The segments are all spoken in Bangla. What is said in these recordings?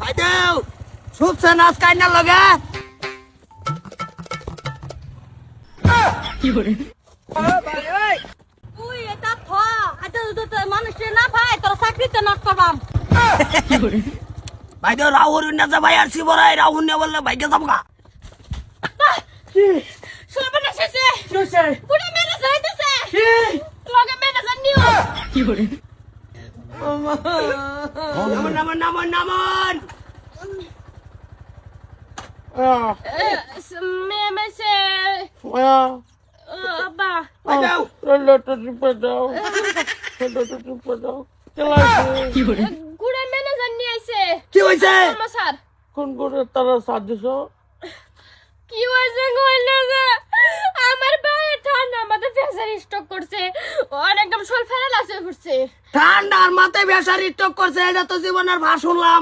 বাইদেউ শুনছে নাচ কাইনার লগে তুই এটা থ আচ্ছা তো মানুষে না ভাই তোর চাকরিতে নট করবাম বাইদেউ রাহুল না যা ভাই আর শিবরাই রাহুল না বললে ভাইকে যাবো গা সর্বনা শেষে পুরো মেরে যাইতেছে লগে মেরে জানিও নামন নামন নামন নামন মেমেছে আব্বা বাইদেউ গুড়ে মেরে জানি আইছে কি হইছে স্যার কোন করে তারা সাথ দিছ কি হয়েছে কইলে যে আমার ভাই ঠান্ডা মাথা প্রেসার স্ট্রোক করছে অনেকদম শোল ফেলা আছে পড়ছে ঠান্ডার মাথায় প্রেসার স্ট্রোক করছে এটা তো জীবনের ভাষ শুনলাম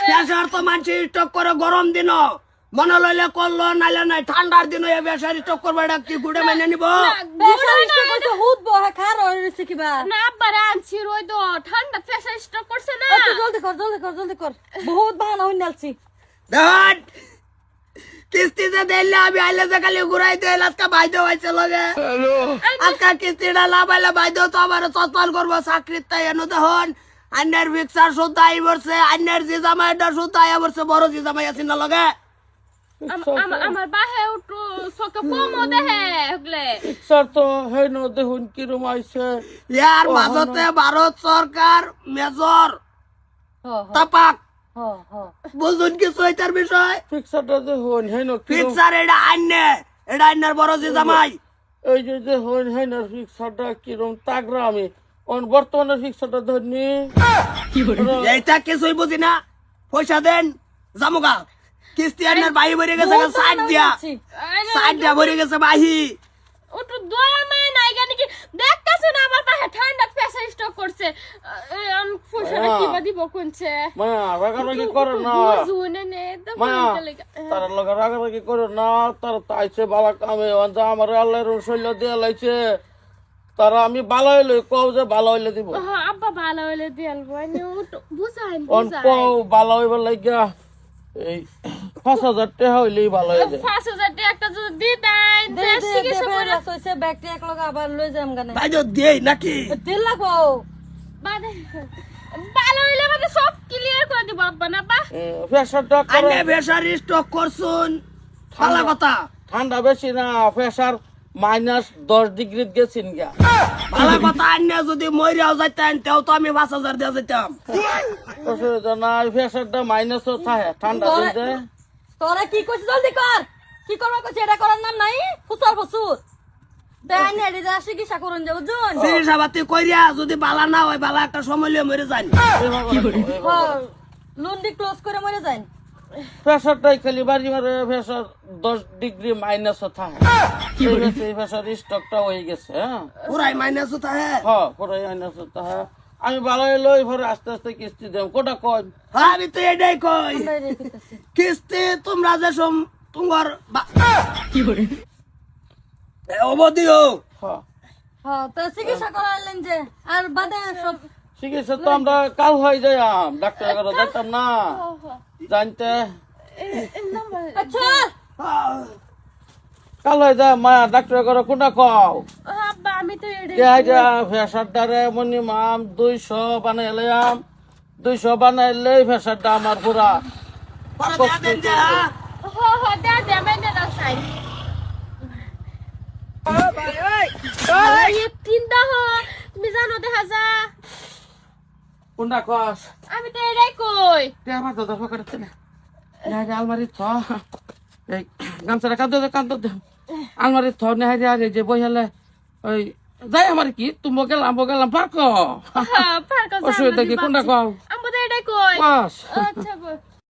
প্রেসার তো মানুষ স্ট্রোক করে গরম দিন মনে লইলে করলো নাইলে নাই ঠান্ডার দিন প্রেসার স্ট্রোক করবে এটা কি গুড়ে মেনে নিব প্রেসার স্ট্রোক করছে হুদবো খার হইছে কিবা না আব্বারে আনছি রই তো ঠান্ডা প্রেসার স্ট্রোক করছে না জলদি কর বহুত বাহানা হইনালছি দেখ কিস্তি যে দিলে আমি আইলে যে খালি ঘুরাই দিয়ে আজকে বাইদেও হয়েছে লগে আজকে কিস্তিটা না পাইলে বাইদেও তো আমার চচপান করবো চাকরির তাই এনে দেখুন আন্যার ভিক্সার সুদ আই বলছে আন্যার জি জামাইটা সুদ আই বলছে বড় জি জামাই আছে না লগে আমার বাহে একটু সকে কমও দেহে হগলে স্যার তো হে ন দেখুন কিরম আইছে ইয়ার মাঝতে ভারত সরকার মেজর তাপাক বুঝুন কিছু এটার বিষয় ফিক্সারটা দেখুন হে ন কিরম ফিক্সার এটা আন্যার বড় জি জামাই এই যে দেখুন হে না ফিক্সারটা কিরম তাগরা আমি বর্তমানে ফিক্সারটা ধরনি এইটা কিছুই বুঝি না পয়সা দেন জামুগা কিস্তি আন্যার বাহি ভরে গেছে সাইড দিয়া ভরে গেছে বাহি ওটু দয়া মায় নাই গানি কি দেখতাছ না আমার পাহে ঠান্ডা প্রেসার স্ট্রোক করছে আমি ফুসরা কিবা দিব কোনছে মায়া রাগারাগি করো না বুঝুনে নে তো মায়া বলতে তার লগে রাগারাগি করো না তার তাইছে বালা কামে অন্ধা আমার আল্লাহর শৈল দিয়া লাইছে তারা আমি ভালো হইলে কও যে ভালো হইলে দিব হ্যাঁ আব্বা ভালো হইলে দিলবো আমি ওটু বুঝাইন অন কও ভালো হইবার লাগিয়া এই ৫,০০০ টাকা হইলেই ভালো হয়ে যায় ৫,০০০ টাকা একটা যদি দি দেন দেশ চিকিৎসা করে হইছে ব্যাগটি এক লগে আবার লই যাম গানে বাইদেউ দেই নাকি তেল লাগবো বাদে ভালো হইলে বাদে সব ক্লিয়ার করে দিব আব্বা না বা প্রেসারটা আন্যা প্রেসার স্ট্রোক করছুন ভালো কথা ঠান্ডা বেশি না প্রেসার -10 ডিগ্রি গেছিন গা ভালো কথা আন্যা যদি মইরাও যাইতেন তেও তো আমি ৫,০০০ দিয়ে যাইতাম অসুবিধা নাই প্রেসারটা মাইনাসও থাকে ঠান্ডা দিতে তোরা কি কইছিস জলদি কর কি করবা কইছিস এটা করার নাম নাই ফুসর ফুসুর বেআইন হেডি যা চিকিৎসা করুন যাও জন চিকিৎসা পাতি কইরা যদি বালা না হয় বালা একটা সময় লিয়ে মরে যান লুন্ডি ক্লোজ করে মরে যান প্রেসারটাই খালি বাড়ি মারে প্রেসার 10 ডিগ্রি মাইনাসও থাকে এই প্রেসার স্টকটা হয়ে গেছে হ্যাঁ পুরাই মাইনাস হতা হে হ্যাঁ পুরাই মাইনাসও থাকে আমি ভালো লই পরে আস্তে আস্তে কিস্তি দেব কোটা কই হ্যাঁ আমি তো এটাই কই কিস্তি তোমরা যে তোমার কি করে অবদিও হ্যাঁ হ্যাঁ তো চিকিৎসা করালেন যে আর বাদে সব চিকিৎসা তো আমরা কাল হয়ে যাইম ডাক্তার ঘরে যাইতাম না জানতে আচ্ছা কাল হয়ে যায় মায়া ডাক্তার ঘরে কোনটা কও আব্বা আমি তো প্রেসারটারে মিনিমাম 200 বানাইলাম 200 বানাইলে প্রেসারটা আমার পুরা পরে দেন যে হ্যাঁ হ্যাঁ দে মেনে না সাই এই তিনটা হ তুমি জানো দেখা যা কোনটা কস আমি তো এটাই কই তে আমার দাদা ফকরতে না না আলমারি থ এই গামছাটা কাঁদ দে আলমারি থ না রে যে বইলে ওই যাই আমার কি তুমি গেলাম পার্ক হ্যাঁ পার্ক অসুবিধা কি কোনটা কও আমি তো এটাই কই বাস আচ্ছা